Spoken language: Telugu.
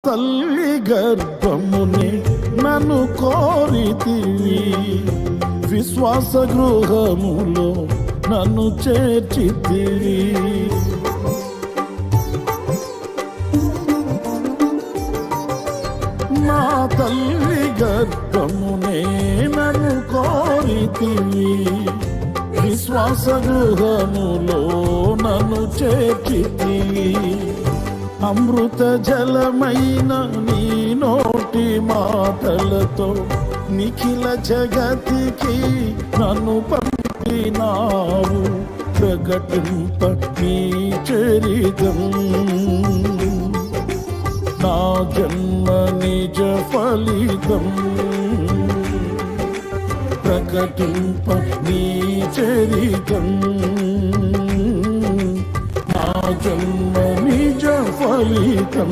తల్లి గర్భముని నన్ను కోరితివి, విశ్వాస గృహములో నన్ను చేర్చితివి. నా తల్లి గర్భమునే నన్ను కోరితివి, విశ్వాస గృహములో నన్ను చేర్చితివి. అమృత జలమైన నీ నోటి మాటలతో నిఖిల జగతికి నన్ను పంపినావు. ప్రకటింప నీ చరితం, నా జన్మ నిజ ఫలితం. ప్రకటింప నీ చరితం, నా జన్మ నిజ ఫలితం.